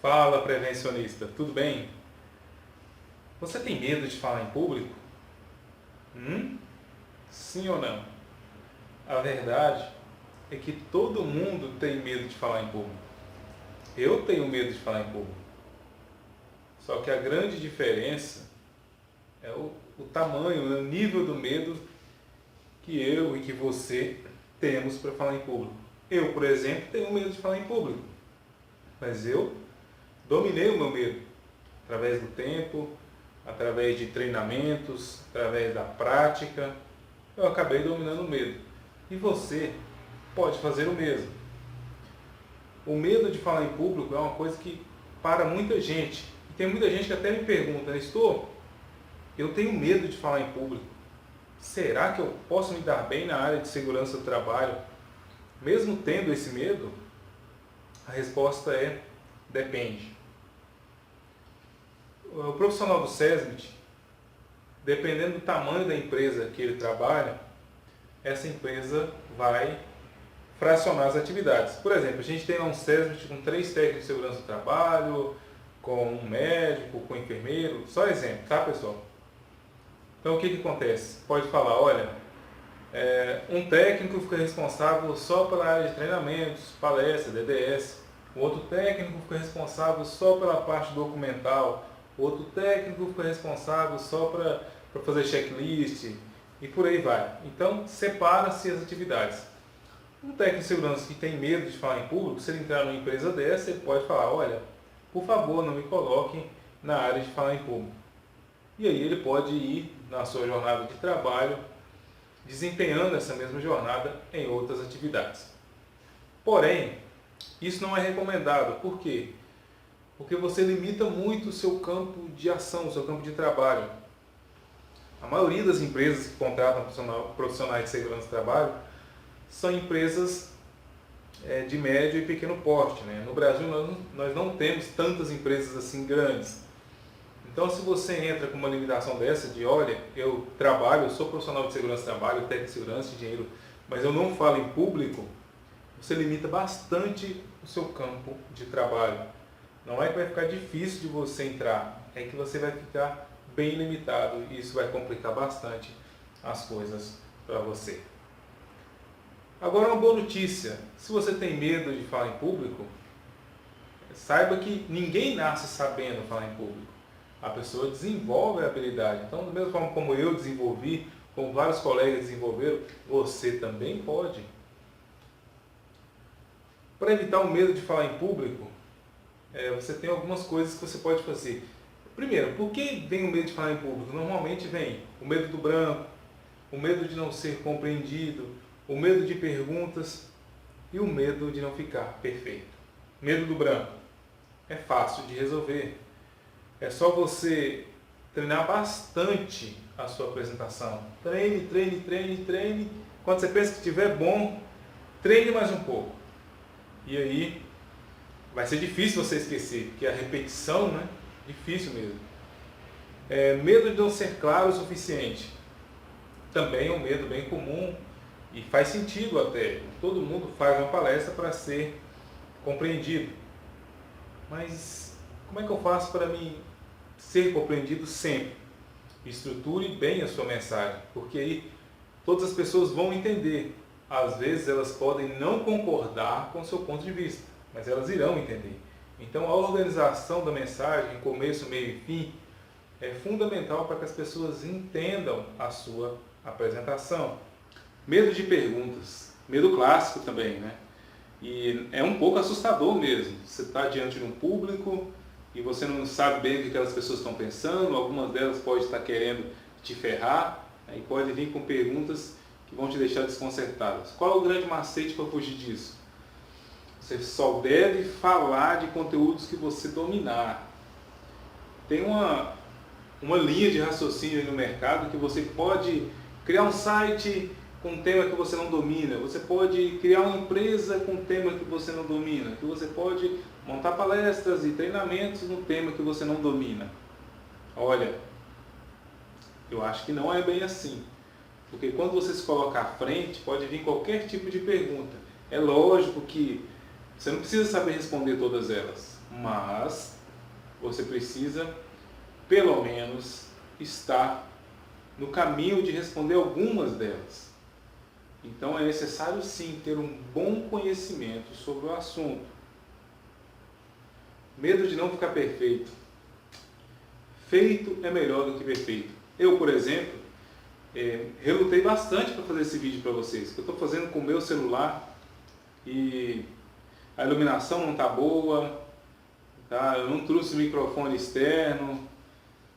Fala, prevencionista, tudo bem? Você tem medo de falar em público? Hum? Sim ou não? A verdade é que todo mundo tem medo de falar em público. Eu tenho medo de falar em público. Só que a grande diferença é o tamanho, o nível do medo que eu e que você temos para falar em público. Eu, por exemplo, tenho medo de falar em público, mas eu dominei o meu medo através do tempo, através de treinamentos, através da prática. Eu acabei dominando o medo. E você pode fazer o mesmo. O medo de falar em público é uma coisa que para muita gente. E tem muita gente que até me pergunta, Nestor, eu tenho medo de falar em público. Será que eu posso me dar bem na área de segurança do trabalho? Mesmo tendo esse medo? A resposta é depende. O profissional do SESMIT, dependendo do tamanho da empresa que ele trabalha, essa empresa vai fracionar as atividades. Por exemplo, a gente tem um SESMIT com 3 técnicos de segurança do trabalho, com um médico, com um enfermeiro, só exemplo, tá pessoal? Então o que acontece? Pode falar, olha, um técnico fica responsável só pela área de treinamentos, palestras, DDS, o outro técnico fica responsável só pela parte documental, o outro técnico fica responsável só para fazer checklist e por aí vai. Então separa-se as atividades. Um técnico de segurança que tem medo de falar em público, se ele entrar numa empresa dessa, ele pode falar, olha, por favor, não me coloquem na área de falar em público. E aí ele pode ir na sua jornada de trabalho, desempenhando essa mesma jornada em outras atividades. Porém, isso não é recomendado. Por quê? Porque você limita muito o seu campo de ação, o seu campo de trabalho. A maioria das empresas que contratam profissionais de segurança do trabalho são empresas de médio e pequeno porte. Né? No Brasil, nós não temos tantas empresas assim grandes. Então, se você entra com uma limitação dessa de, olha, eu trabalho, eu sou profissional de segurança do trabalho, técnico de segurança, engenheiro, mas eu não falo em público, você limita bastante o seu campo de trabalho. Não é que vai ficar difícil de você entrar, é que você vai ficar bem limitado e isso vai complicar bastante as coisas para você. Agora, uma boa notícia, se você tem medo de falar em público, saiba que ninguém nasce sabendo falar em público. A pessoa desenvolve a habilidade. Então, da mesma forma como eu desenvolvi, como vários colegas desenvolveram, você também pode. Para evitar o medo de falar em público, você tem algumas coisas que você pode fazer. Primeiro, por que vem o medo de falar em público? Normalmente vem o medo do branco, o medo de não ser compreendido, o medo de perguntas e o medo de não ficar perfeito. Medo do branco é fácil de resolver. É só você treinar bastante a sua apresentação. Treine, treine, treine, treine. Quando você pensa que estiver bom, treine mais um pouco. E aí vai ser difícil você esquecer, porque a repetição, né? Difícil mesmo. Medo de não ser claro o suficiente. Também é um medo bem comum e faz sentido até. Todo mundo faz uma palestra para ser compreendido. Mas como é que eu faço para mim ser compreendido sempre? Estruture bem a sua mensagem, porque aí todas as pessoas vão entender. Às vezes elas podem não concordar com o seu ponto de vista, mas elas irão entender. Então a organização da mensagem, começo, meio e fim, é fundamental para que as pessoas entendam a sua apresentação. Medo de perguntas, medo clássico também, né? E é um pouco assustador mesmo. Você está diante de um público e você não sabe bem o que aquelas pessoas estão pensando, algumas delas podem estar querendo te ferrar, e podem vir com perguntas que vão te deixar desconcertadas. Qual é o grande macete para fugir disso? Você só deve falar de conteúdos que você dominar. Tem uma linha de raciocínio no mercado que você pode criar um site com um tema que você não domina, você pode criar uma empresa com um tema que você não domina, que você pode montar palestras e treinamentos no tema que você não domina. Olha, eu acho que não é bem assim, porque quando você se coloca à frente, pode vir qualquer tipo de pergunta. É lógico que você não precisa saber responder todas elas, mas você precisa, pelo menos, estar no caminho de responder algumas delas. Então é necessário sim ter um bom conhecimento sobre o assunto. Medo de não ficar perfeito. Feito é melhor do que perfeito. Eu, por exemplo, relutei bastante para fazer esse vídeo para vocês. Eu estou fazendo com o meu celular e a iluminação não está boa, tá? Eu não trouxe microfone externo,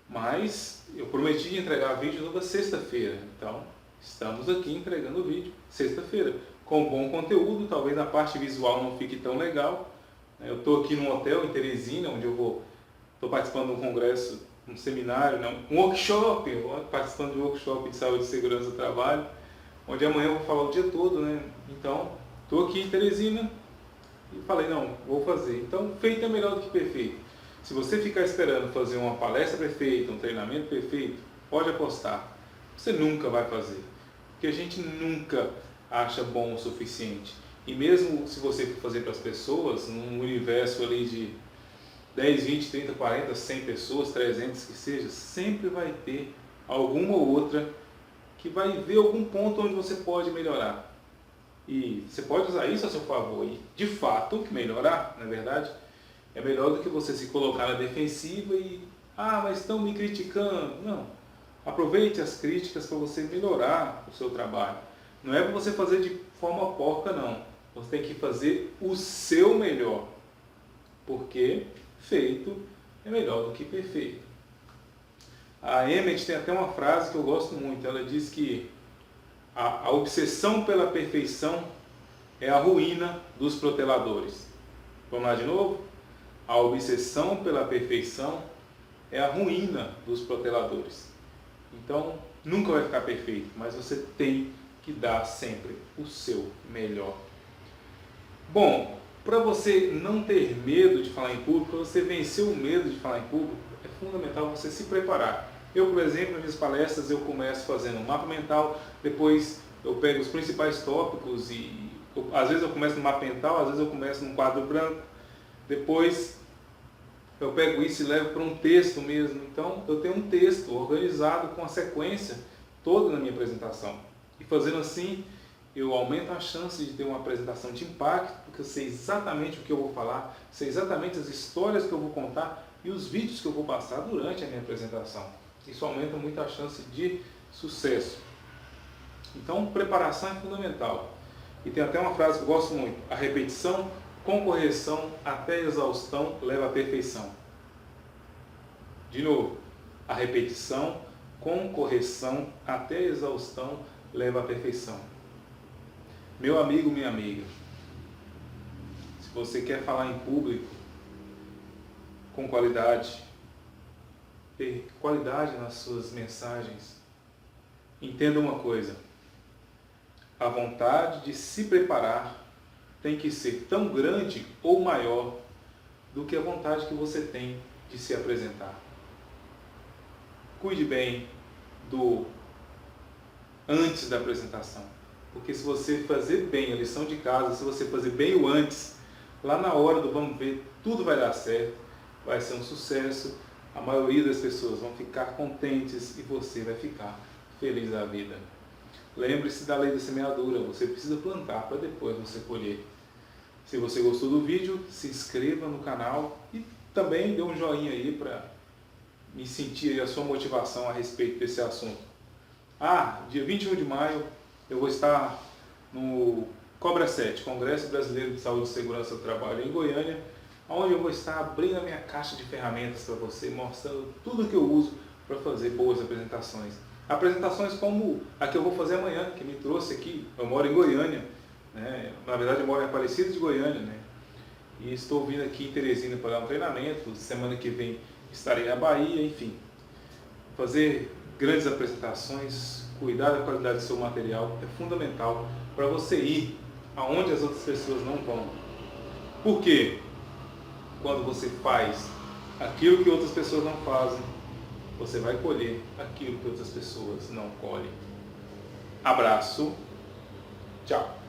mas eu prometi entregar vídeo toda sexta-feira. Então, estamos aqui entregando o vídeo sexta-feira, com bom conteúdo. Talvez a parte visual não fique tão legal. Eu estou aqui num hotel em Teresina, onde estou participando de um congresso, um seminário, um workshop, participando de um workshop de saúde e segurança do trabalho, onde amanhã eu vou falar o dia todo, né? Então, estou aqui em Teresina e falei, não, vou fazer. Então, feito é melhor do que perfeito. Se você ficar esperando fazer uma palestra perfeita, um treinamento perfeito, pode apostar, você nunca vai fazer. Porque a gente nunca acha bom o suficiente. E mesmo se você for fazer para as pessoas, num universo ali de 10, 20, 30, 40, 100 pessoas, 300 que seja, sempre vai ter alguma ou outra que vai ver algum ponto onde você pode melhorar. E você pode usar isso a seu favor e, de fato, melhorar, na verdade, é melhor do que você se colocar na defensiva e, mas estão me criticando. Não. Aproveite as críticas para você melhorar o seu trabalho. Não é para você fazer de forma porca, não. Você tem que fazer o seu melhor. Porque feito é melhor do que perfeito. A Emmett tem até uma frase que eu gosto muito. Ela diz que a obsessão pela perfeição é a ruína dos proteladores. Vamos lá de novo? A obsessão pela perfeição é a ruína dos proteladores. Então, nunca vai ficar perfeito, mas você tem que dar sempre o seu melhor. Bom, para você não ter medo de falar em público, para você vencer o medo de falar em público, é fundamental você se preparar. Eu, por exemplo, nas minhas palestras, eu começo fazendo um mapa mental, depois eu pego os principais tópicos e às vezes eu começo no mapa mental, às vezes eu começo num quadro branco, depois eu pego isso e levo para um texto mesmo. Então, eu tenho um texto organizado com a sequência toda na minha apresentação. E fazendo assim, eu aumento a chance de ter uma apresentação de impacto, porque eu sei exatamente o que eu vou falar, sei exatamente as histórias que eu vou contar e os vídeos que eu vou passar durante a minha apresentação. Isso aumenta muito a chance de sucesso. Então, preparação é fundamental. E tem até uma frase que eu gosto muito: a repetição com correção até a exaustão leva à perfeição. De novo, a repetição com correção até a exaustão leva à perfeição. Meu amigo, minha amiga, se você quer falar em público com qualidade, ter qualidade nas suas mensagens, entenda uma coisa: a vontade de se preparar tem que ser tão grande ou maior do que a vontade que você tem de se apresentar. Cuide bem do antes da apresentação, porque se você fazer bem a lição de casa, se você fazer bem o antes, lá na hora do vamos ver, tudo vai dar certo, vai ser um sucesso, a maioria das pessoas vão ficar contentes e você vai ficar feliz da vida. Lembre-se da lei da semeadura, você precisa plantar para depois você colher. Se você gostou do vídeo, se inscreva no canal e também dê um joinha aí para me sentir a sua motivação a respeito desse assunto. Dia 21 de maio eu vou estar no Cobra 7, Congresso Brasileiro de Saúde e Segurança do Trabalho em Goiânia, onde eu vou estar abrindo a minha caixa de ferramentas para você, mostrando tudo que eu uso para fazer boas apresentações. Apresentações como a que eu vou fazer amanhã, que me trouxe aqui. Eu moro em Goiânia, né? Na verdade eu moro em Aparecida de Goiânia, né? E estou vindo aqui em Teresina para dar um treinamento. Semana que vem estarei na Bahia, enfim. Fazer grandes apresentações, cuidar da qualidade do seu material é fundamental para você ir aonde as outras pessoas não vão. Por quê? Quando você faz aquilo que outras pessoas não fazem, você vai colher aquilo que outras pessoas não colhem. Abraço. Tchau.